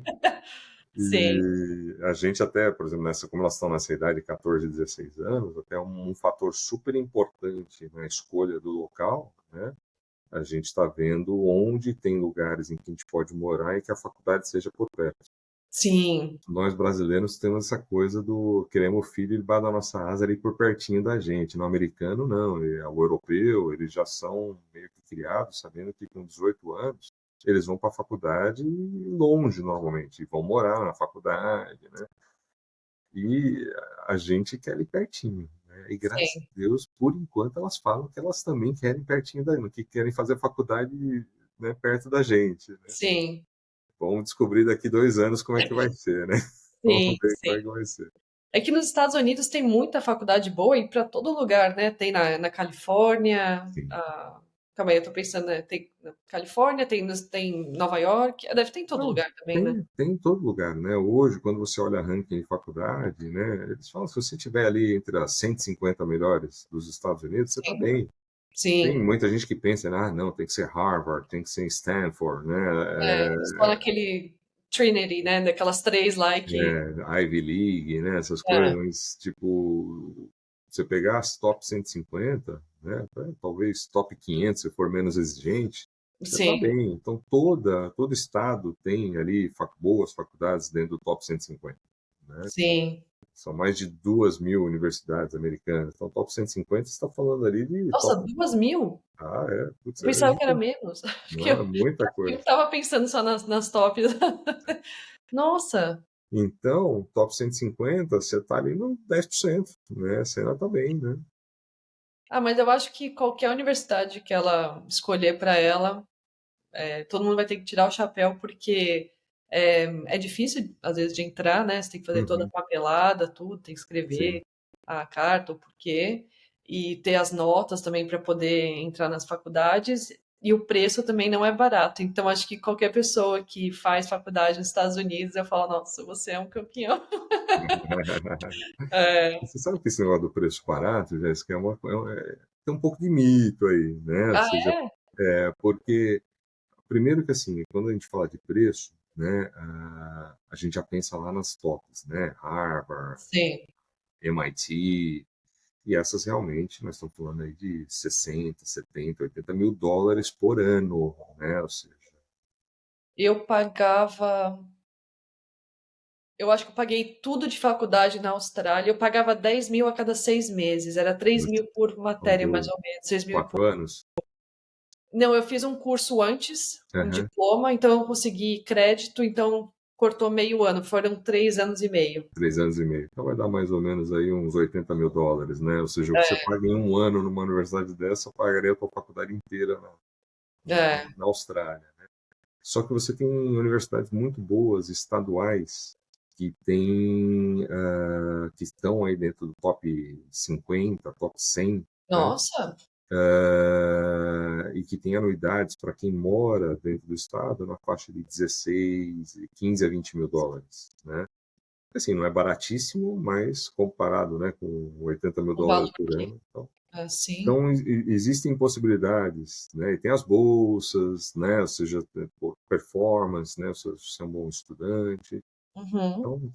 Sim, E a gente até, por exemplo, como elas estão nessa idade de 14, 16 anos, até um fator super importante na escolha do local, né? A gente está vendo onde tem lugares em que a gente pode morar e que a faculdade seja por perto. sim, Nós brasileiros temos essa coisa do queremos o filho debaixo da nossa asa ali por pertinho da gente. No americano, não. O europeu, eles já são meio que criados sabendo que com 18 anos eles vão para a faculdade longe normalmente, e vão morar na faculdade, né? E a gente quer ali pertinho, né? E graças a sim, Deus, por enquanto, elas falam que elas também querem pertinho da gente, que querem fazer faculdade, né, perto da gente, né? sim, Vamos descobrir daqui 2 anos como é que vai ser, né? Vamos sim, ver como sim. é que vai ser. É que nos Estados Unidos tem muita faculdade boa e para todo lugar, né? Tem na Califórnia, Sim. calma aí, eu tô pensando, né? Tem na Califórnia, tem Nova York, deve ter em todo Não, lugar também, né? tem em todo lugar, né? Hoje, quando você olha ranking de faculdade, né, eles falam que se você estiver ali entre as 150 melhores dos Estados Unidos, você está Sim, bem. Tem sim. muita gente que pensa, ah, não, tem que ser Harvard, tem que ser Stanford, né? Só naquele Trinity, né? Daquelas três lá que. Ivy League, né? Essas coisas, É, mas, tipo, você pegar as top 150, né? Talvez top 500, se for menos exigente, você está sim, bem. Então, todo estado tem ali boas faculdades dentro do top 150, né? sim. São mais de 2.000 universidades americanas. Então, top 150 você está falando ali de Nossa, top. 2.000? Ah, é. Putz, Eu é pensava que era muito. menos. Porque Não, é muita eu coisa. tava pensando só nas tops. Nossa! Então, top 150, você está ali no 10%, né? Você ainda está bem, né? Ah, mas eu acho que qualquer universidade que ela escolher para ela, todo mundo vai ter que tirar o chapéu, porque é difícil, às vezes, de entrar, né? Você tem que fazer toda a Uhum, papelada, tudo, tem que sim. escrever a carta, o porquê, e ter as notas também para poder entrar nas faculdades. E o preço também não é barato. Então, acho que qualquer pessoa que faz faculdade nos Estados Unidos, eu falo, nossa, você é um campeão. É. Você sabe que esse negócio do preço barato, Jéssica, tem um pouco de mito aí, né? Ou Ah, seja, é? porque, primeiro que assim, quando a gente fala de preço, né, a gente já pensa lá nas tops, né? Harvard, Sim. MIT, e essas realmente, nós estamos falando aí de 60, 70, 80 mil dólares por ano, né? Ou seja, Eu pagava. Eu acho que eu paguei tudo de faculdade na Austrália. Eu pagava 10.000 a cada 6 meses. Era 3.000 por ao matéria, mais do ou menos. 6.000 e pouco. 4 anos. Não, eu fiz um curso antes, um Aham. diploma, então eu consegui crédito, então cortou meio ano. Foram 3 anos e meio. 3 anos e meio. Então vai dar mais ou menos aí uns 80 mil dólares, né? Ou seja, o que você paga em um ano numa universidade dessa, pagaria a tua faculdade inteira É, na Austrália. Só que você tem universidades muito boas, estaduais, que estão aí dentro do top 50, top 100, né? nossa, E que tem anuidades para quem mora dentro do estado na faixa de 16, 15 a 20 mil dólares, né? Assim, não é baratíssimo, mas comparado, né, com 80 mil o valor dólares por que ano. Então, assim. então existem possibilidades, né, e tem as bolsas, né, ou seja, por performance, né, ou seja, você é um bom estudante. Uhum. Então,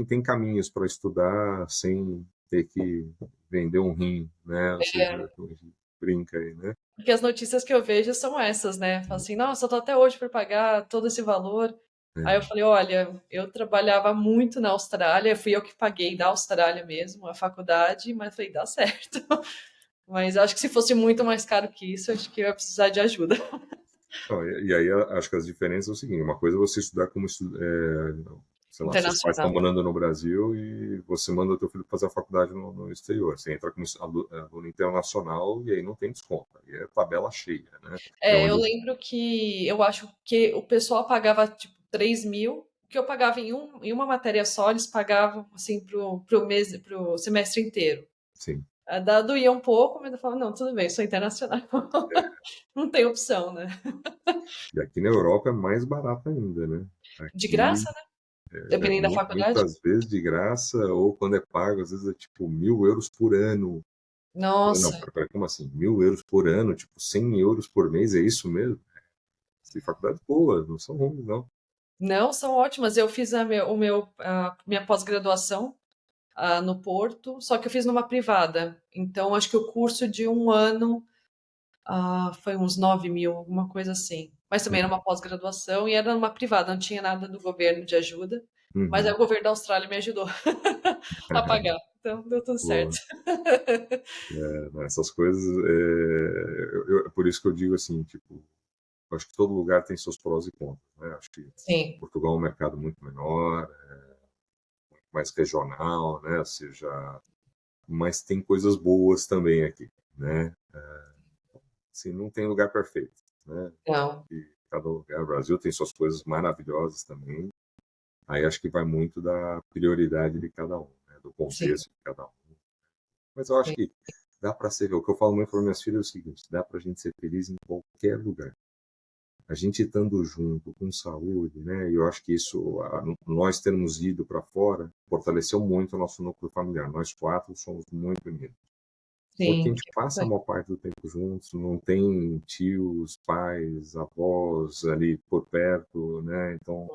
tem caminhos para estudar sem ter que vender um rim, né, ou seja, como a gente brinca aí, né. Porque as notícias que eu vejo são essas, né? Fala assim, nossa, eu tô até hoje para pagar todo esse valor. Aí eu É. falei, olha, eu trabalhava muito na Austrália, fui eu que paguei da Austrália mesmo, a faculdade, mas falei, dá certo. Mas acho que se fosse muito mais caro que isso, acho que eu ia precisar de ajuda. Não, e aí acho que as diferenças é o seguinte, uma coisa é você estudar sei lá, seus pais estão Internacional. morando no Brasil e você manda o teu filho fazer a faculdade no exterior. Você entra como aluno internacional e aí não tem desconto. Aí é tabela cheia, né? É Eu onde lembro que eu acho que o pessoal pagava tipo 3.000, que eu pagava em uma matéria só, eles pagavam assim pro mês, pro semestre inteiro. sim. Doía um pouco, mas eu falava, não, tudo bem, sou internacional. Não tem opção, né? E aqui na Europa é mais barato ainda, né? De Aqui graça, né? Dependendo da faculdade? Muitas vezes de graça, ou quando é pago, às vezes é tipo 1.000 euros por ano. Não, Nossa, pera, como assim? 1.000 euros por ano, tipo 100 euros por mês, é isso mesmo? Tem faculdades boas, não são ruins, não. não, são ótimas. Eu fiz a minha pós-graduação no Porto, só que eu fiz numa privada. Então, acho que o curso de um ano foi uns 9.000, alguma coisa assim. Mas também era uma pós-graduação e era numa privada, não tinha nada do governo de ajuda. Mas aí Uhum. o governo da Austrália me ajudou a pagar. Então, deu tudo certo. Boa. Essas coisas, é por isso que eu digo assim, tipo, eu acho que todo lugar tem seus prós e contras, né? Acho que Sim, Portugal é um mercado muito menor, mais regional, né? Ou seja, mas tem coisas boas também aqui, né? Assim, não tem lugar perfeito, né? não, E cada lugar, o Brasil tem suas coisas maravilhosas também. Aí acho que vai muito da prioridade de cada um, né? Do sim, contexto de cada um. Mas eu acho sim, que dá para ser, o que eu falo muito para minhas filhas é o seguinte, dá para a gente ser feliz em qualquer lugar. A gente estando junto, com saúde, né? E eu acho que isso, nós termos ido para fora, fortaleceu muito o nosso núcleo familiar. Nós quatro somos muito unidos. Porque a sim, gente que passa a importante. maior parte do tempo juntos, não tem tios, pais, avós ali por perto, né? Então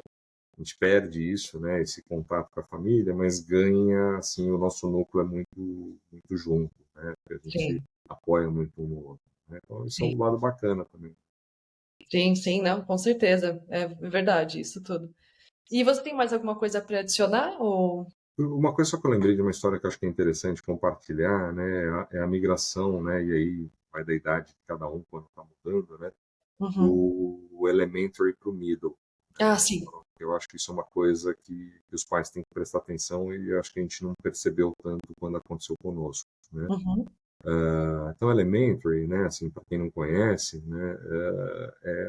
a gente perde isso, né? Esse contato com a família, mas ganha, assim, o nosso núcleo é muito, muito junto, né? Porque a gente Sim, apoia muito um no outro, né? Então isso é sim, um lado bacana também. sim, sim, não, com certeza. É verdade, isso tudo. E você tem mais alguma coisa para adicionar? Ou... Uma coisa só que eu lembrei de uma história que eu acho que é interessante compartilhar, né? É a migração, né? E aí vai da idade de cada um quando está mudando, né? Uhum. Do elementary para o middle. Ah, sim. Eu acho que isso é uma coisa que os pais têm que prestar atenção e eu acho que a gente não percebeu tanto quando aconteceu conosco, né? Uhum. Então, elementary, né? Assim, para quem não conhece, né?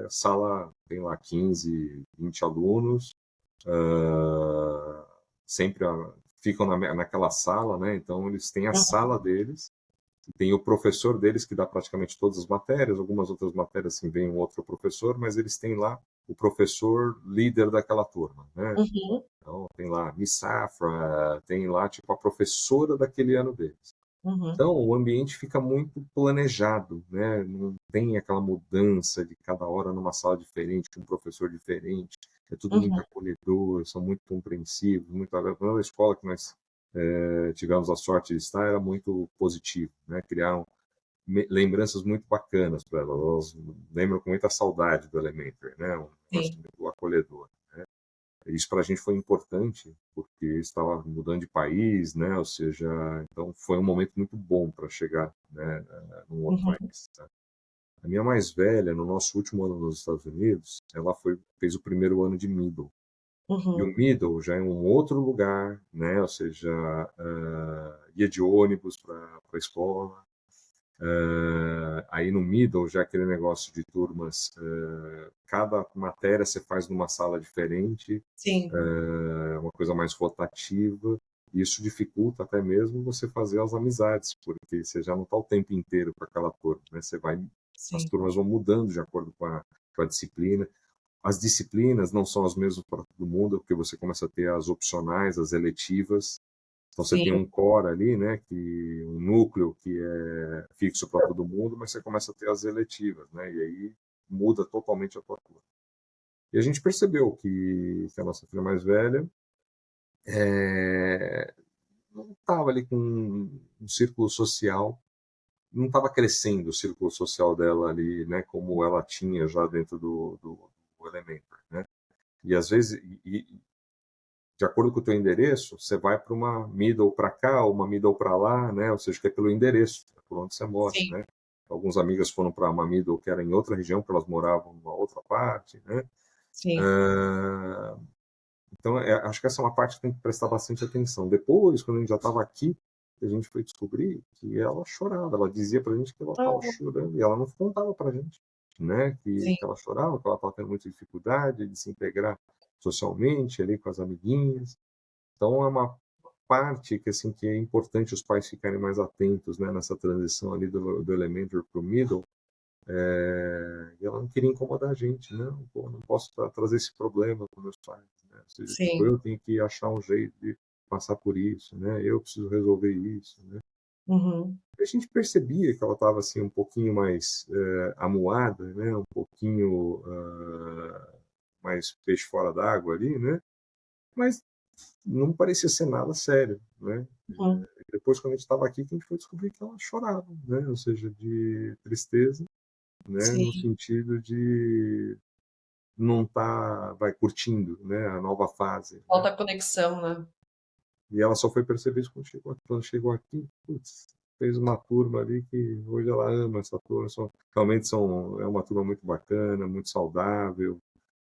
Sala, tem lá 15, 20 alunos, sempre ficam naquela sala, né? Então eles têm a Uhum. sala deles, tem o professor deles que dá praticamente todas as matérias, algumas outras matérias assim vem um outro professor, mas eles têm lá o professor líder daquela turma, né? Uhum. Então tem lá Miss Safra, tem lá tipo a professora daquele ano deles. Uhum. Então, o ambiente fica muito planejado, né? Não tem aquela mudança de cada hora numa sala diferente, com um professor diferente. É tudo muito Uhum. acolhedor, são muito compreensivos. Muito... A escola que nós tivemos a sorte de estar era muito positivo, né? Criaram lembranças muito bacanas para elas. Elas lembram com muita saudade do Elementary, né? Um negócio Sim, muito acolhedor. Isso para a gente foi importante, porque estava mudando de país, né? Ou seja, então foi um momento muito bom para chegar, né, num outro uhum, país. Tá? A minha mais velha, no nosso último ano nos Estados Unidos, ela fez o primeiro ano de middle. E o uhum, middle já é um outro lugar, né? Ou seja, ia de ônibus para a escola. Aí no middle, já aquele negócio de turmas, cada matéria você faz numa sala diferente, sim, uma coisa mais rotativa. E isso dificulta até mesmo você fazer as amizades, porque você já não está o tempo inteiro com aquela turma, né? As sim, turmas vão mudando de acordo com a disciplina. As disciplinas não são as mesmas para todo mundo, porque você começa a ter as opcionais, as eletivas. Então você tem sim, um core ali, né, um núcleo que é fixo para todo mundo, mas você começa a ter as eletivas, né? E aí muda totalmente a tua turma. E a gente percebeu que a nossa filha mais velha não estava ali com um círculo social, não estava crescendo o círculo social dela ali, né, como ela tinha já dentro do Elementor, né? E às vezes, de acordo com o teu endereço, você vai para uma middle para cá, ou uma middle para lá, né? Ou seja, que é pelo endereço, é por onde você mora, sim, né? Alguns amigas foram para uma middle que era em outra região, porque elas moravam numa outra parte, né? sim, Ah, Então, acho que essa é uma parte que tem que prestar bastante atenção. Depois, quando a gente já estava aqui, a gente foi descobrir que ela chorava. Ela dizia para a gente que ela estava oh, chorando e ela não contava para a gente, né? Que, sim, que ela chorava, que ela estava tendo muita dificuldade de se integrar socialmente ali com as amiguinhas. Então, é uma parte que assim que é importante os pais ficarem mais atentos, né, nessa transição ali do elementary para o middle. E ela não queria incomodar a gente, não, pô, não posso trazer esse problema para meus pais, Né? Ou seja, tipo, Sim. eu tenho que achar um jeito de passar por isso, né? Eu preciso resolver isso, né? Uhum. A gente percebia que ela estava assim um pouquinho mais amuada, né? Um pouquinho mais peixe fora d'água ali, né? Mas não parecia ser nada sério, né? Uhum. Depois, quando a gente estava aqui, que a gente foi descobrir que ela chorava, né? Ou seja, de tristeza, né? No Sim. sentido de não estar, vai curtindo, né? A nova fase, né? Falta conexão, né? E ela só foi perceber isso quando chegou aqui, putz, fez uma turma ali que hoje ela ama essa turma, realmente é uma turma muito bacana, muito saudável,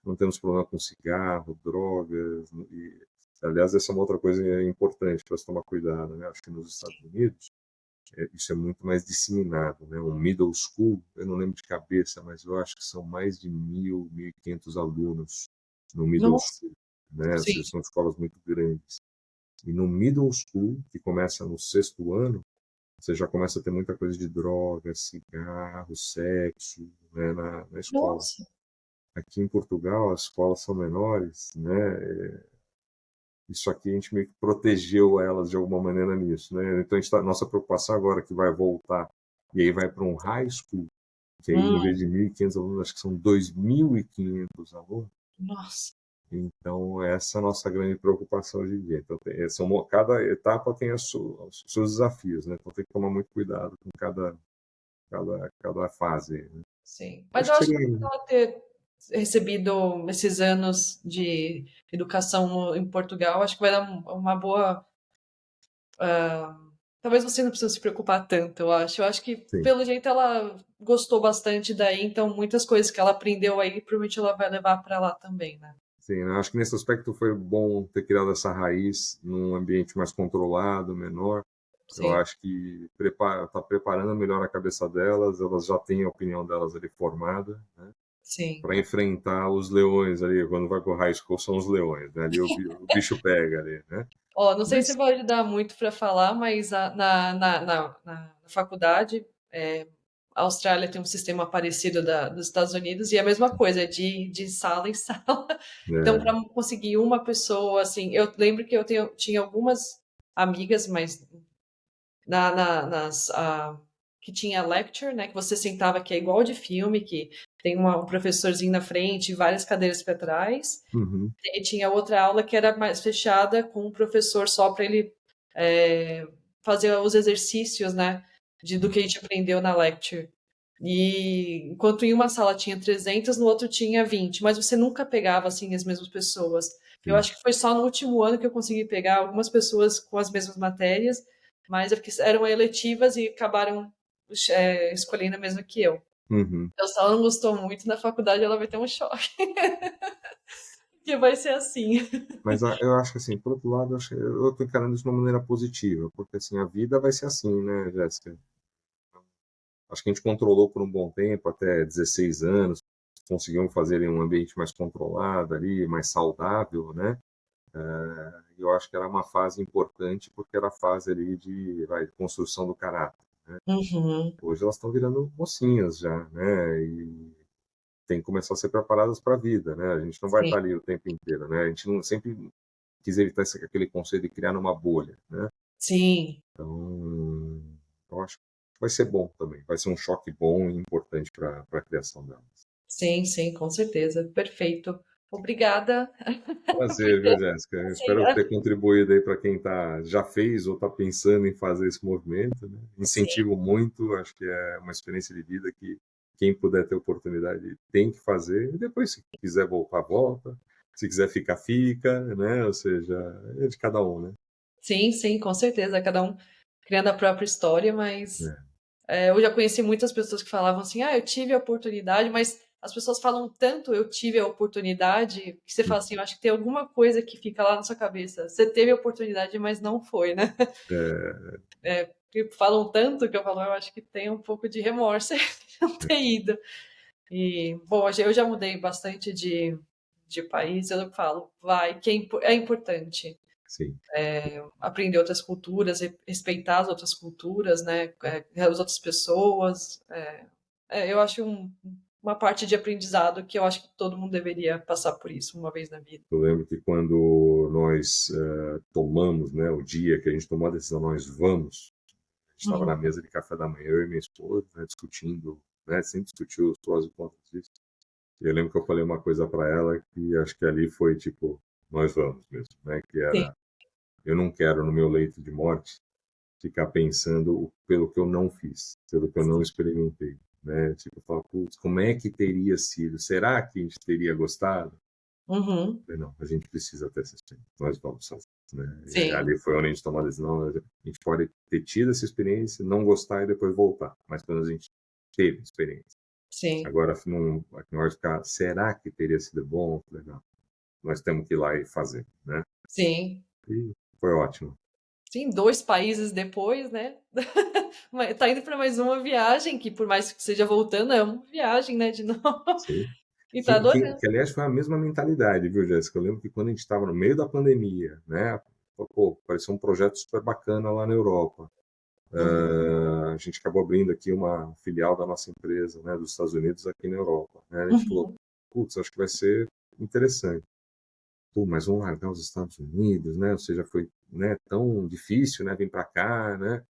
não temos problema com cigarro, drogas, e, aliás, essa é uma outra coisa importante para se tomar cuidado, né? Acho que nos Estados Unidos isso é muito mais disseminado, né? Um middle school, eu não lembro de cabeça, mas eu acho que são mais de 1.000, 1.500 alunos no middle Nossa, school, né? Ou sim. seja, são escolas muito grandes. E no middle school, que começa no sexto ano, você já começa a ter muita coisa de drogas, cigarro, sexo, né, na escola. Nossa. Aqui em Portugal, as escolas são menores, né? Isso aqui a gente meio que protegeu elas de alguma maneira nisso, né? Então, nossa preocupação agora que vai voltar e aí vai para um high school, que aí Hum, em vez de 1.500 alunos, acho que são 2.500 alunos. nossa. Então, essa é a nossa grande preocupação hoje em dia. Então, cada etapa tem os seus desafios, né? Então, tem que tomar muito cuidado com cada fase, né? Sim. Mas Acho eu que acho que seria. ela ter recebido esses anos de educação em Portugal, acho que vai dar uma boa. Talvez você não precise se preocupar tanto, eu acho. Eu acho que, Sim, pelo jeito, ela gostou bastante daí, então muitas coisas que ela aprendeu aí, provavelmente ela vai levar para lá também, né? sim, né? Acho que nesse aspecto foi bom ter criado essa raiz num ambiente mais controlado, menor. Eu Sim, acho que está preparando melhor a cabeça delas, elas já têm a opinião delas ali formada, né? sim. Para enfrentar os leões ali, quando vai para o high school são os leões, né? Ali o bicho pega ali, né? Ó, não sei se Mas, vai dar muito para falar, mas na faculdade, a Austrália tem um sistema parecido dos Estados Unidos e é a mesma coisa, de sala em sala. Então, é, para conseguir uma pessoa, assim, eu lembro que tinha algumas amigas, mas que tinha lecture, né, que você sentava, que é igual de filme, que tem um professorzinho na frente e várias cadeiras para trás. uhum, E tinha outra aula que era mais fechada, com o professor só para ele é, fazer os exercícios, né, do que a gente aprendeu na lecture. E enquanto em uma sala tinha 300, no outro tinha 20, mas você nunca pegava assim as mesmas pessoas. Eu sim. acho que foi só no último ano que eu consegui pegar algumas pessoas com as mesmas matérias, mas é porque eram eletivas e acabaram escolhendo a mesma que eu. Uhum. Então, se ela não gostou muito na faculdade, ela vai ter um choque, que vai ser assim. Mas eu acho que assim, por outro lado, eu estou encarando isso de uma maneira positiva, porque assim, a vida vai ser assim, né, Jéssica? Acho que a gente controlou por um bom tempo, até 16 anos, conseguimos fazer em um ambiente mais controlado ali, mais saudável, né? Eu acho que era uma fase importante porque era a fase ali de construção do caráter. Uhum, Hoje elas estão virando mocinhas já, né? E tem que começar a ser preparadas para a vida, né? A gente não vai sim. estar ali o tempo inteiro, né? A gente não sempre quis evitar aquele conceito de criar numa bolha, né? Sim, Então, eu acho que vai ser bom também, vai ser um choque bom e importante para a criação delas. sim, sim, com certeza. Perfeito. Obrigada por Prazer, viu, ter, Jéssica? Eu assim, espero ter contribuído aí para quem já fez ou está pensando em fazer esse movimento, né? sim, Incentivo muito, acho que é uma experiência de vida que quem puder ter oportunidade tem que fazer. E depois, se quiser voltar, volta. Se quiser ficar, fica, né? Ou seja, é de cada um, né? sim, sim, com certeza. Cada um criando a própria história, mas É, eu já conheci muitas pessoas que falavam assim, eu tive a oportunidade, mas as pessoas falam tanto eu tive a oportunidade, que você fala assim, eu acho que tem alguma coisa que fica lá na sua cabeça. Você teve a oportunidade, mas não foi, né? é, Que falam tanto que eu falo, eu acho que tem um pouco de remorso de não ter ido. E, bom, eu já mudei bastante de país, eu falo, vai, que é importante sim. aprender outras culturas, respeitar as outras culturas, né, as outras pessoas. Eu acho uma parte de aprendizado que eu acho que todo mundo deveria passar por isso uma vez na vida. Eu lembro que quando nós tomamos, né, o dia que a gente tomou a decisão, nós vamos, a gente estava na Uhum. mesa de café da manhã, eu e minha esposa, né, discutindo, né, sempre discutiu os prós e contras disso. E eu lembro que eu falei uma coisa para ela que acho que ali foi tipo, nós vamos mesmo, né, que Sim, era, eu não quero no meu leito de morte ficar pensando pelo que eu não fiz, pelo que eu não sim. experimentei, né? Tipo, falar, putz, como é que teria sido? Será que a gente teria gostado? Uhum. Falei, não, a gente precisa ter essa experiência, nós vamos fazer, né? E Sim, ali foi onde a gente tomou a decisão, a gente pode ter tido essa experiência, não gostar e depois voltar, mas pelo menos a gente teve experiência. sim, Agora, não, na hora de ficar, será que teria sido bom? Falei, não, nós temos que ir lá e fazer, né? sim. E foi ótimo. Sim, 2 países depois, né? Tá indo para mais uma viagem, que por mais que seja voltando, é uma viagem, né, de novo. Sim. E tá adorando. Que, aliás, foi a mesma mentalidade, viu, Jéssica? Eu lembro que quando a gente estava no meio da pandemia, né? Pô, parecia um projeto super bacana lá na Europa. Uhum, A gente acabou abrindo aqui uma filial da nossa empresa, né, dos Estados Unidos aqui na Europa, né? A gente falou, uhum, putz, acho que vai ser interessante. Pô, mas vamos largar os Estados Unidos, né? Ou seja, foi, né, tão difícil, né, vir para cá, né?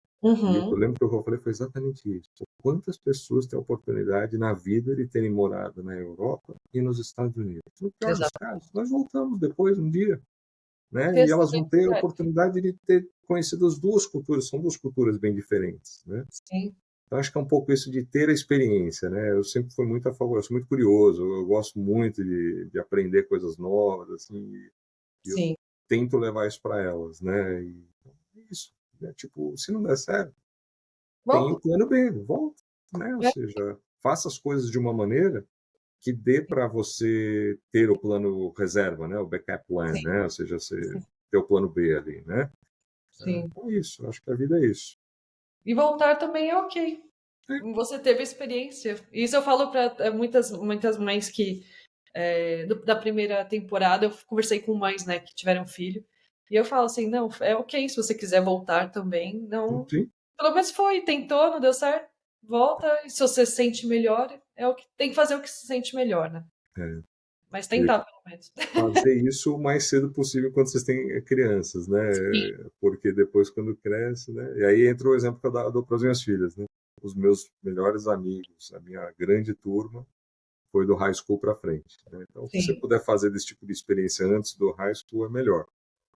E eu uhum. lembro que o que eu falei foi exatamente isso. Quantas pessoas têm a oportunidade na vida de terem morado na Europa e nos Estados Unidos? No pior dos Exato. casos, nós voltamos depois, um dia, né? E elas vão ter a Reciprocidade. oportunidade de ter conhecido as duas culturas, são duas culturas bem diferentes, né? Sim, Então, acho que é um pouco isso de ter a experiência, né? Eu sempre fui muito a favor, eu sou muito curioso, eu gosto muito de aprender coisas novas, assim, e eu sim. tento levar isso para elas, né? E é isso, né? Tipo, se não der certo, tem o Volta. plano B, volta, né? Ou É, seja, faça as coisas de uma maneira que dê para você ter o plano reserva, né? O backup plan, sim, né? Ou seja, você sim, ter o plano B ali, né? sim. Então é isso, acho que a vida é isso. E voltar também é ok. É, Você teve experiência. Isso eu falo para muitas mães que da primeira temporada eu conversei com mães, né, que tiveram filho. E eu falo assim, não, é ok se você quiser voltar também. Não, sim, pelo menos foi, tentou, não deu certo. Volta, e se você se sente melhor, é o que tem que fazer o que se sente melhor, né? é. Mas E tentar, pelo menos. fazer isso o mais cedo possível quando vocês têm crianças, né? Sim, Porque depois, quando cresce, né? E aí entra o exemplo que eu dou para as minhas filhas, né? Os meus melhores amigos, a minha grande turma, foi do high school para frente, né? Então, se você sim, puder fazer desse tipo de experiência antes do high school, é melhor.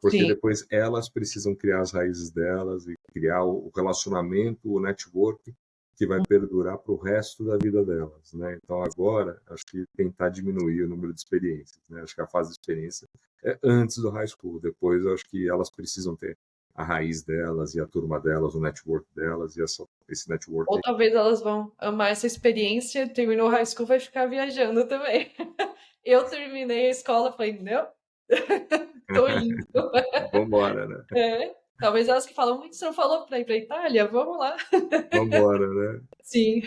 Porque sim. depois elas precisam criar as raízes delas e criar o relacionamento, o network que vai perdurar para o resto da vida delas, né? Então agora acho que tentar diminuir o número de experiências, né? Acho que a fase de experiência é antes do high school. Depois eu acho que elas precisam ter a raiz delas e a turma delas, o network delas e esse network Ou aí. talvez elas vão amar essa experiência, terminou o high school, vai ficar viajando também. Eu terminei a escola, falei, não, tô indo. Vambora, né? É. Talvez elas que falam, você não falou pra ir pra Itália? Vamos lá. Vambora, né? Sim.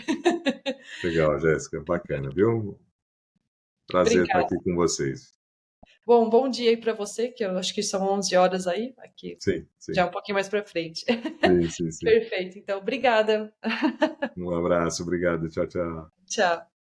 Legal, Jéssica, bacana, viu? Prazer estar Obrigada. aqui com vocês. Bom, bom dia aí pra você, que eu acho que são 11 horas aí, aqui Sim, já sim, é um pouquinho mais pra frente. sim, sim, sim. Perfeito. Então, obrigada. Um abraço, obrigado, tchau, tchau. Tchau.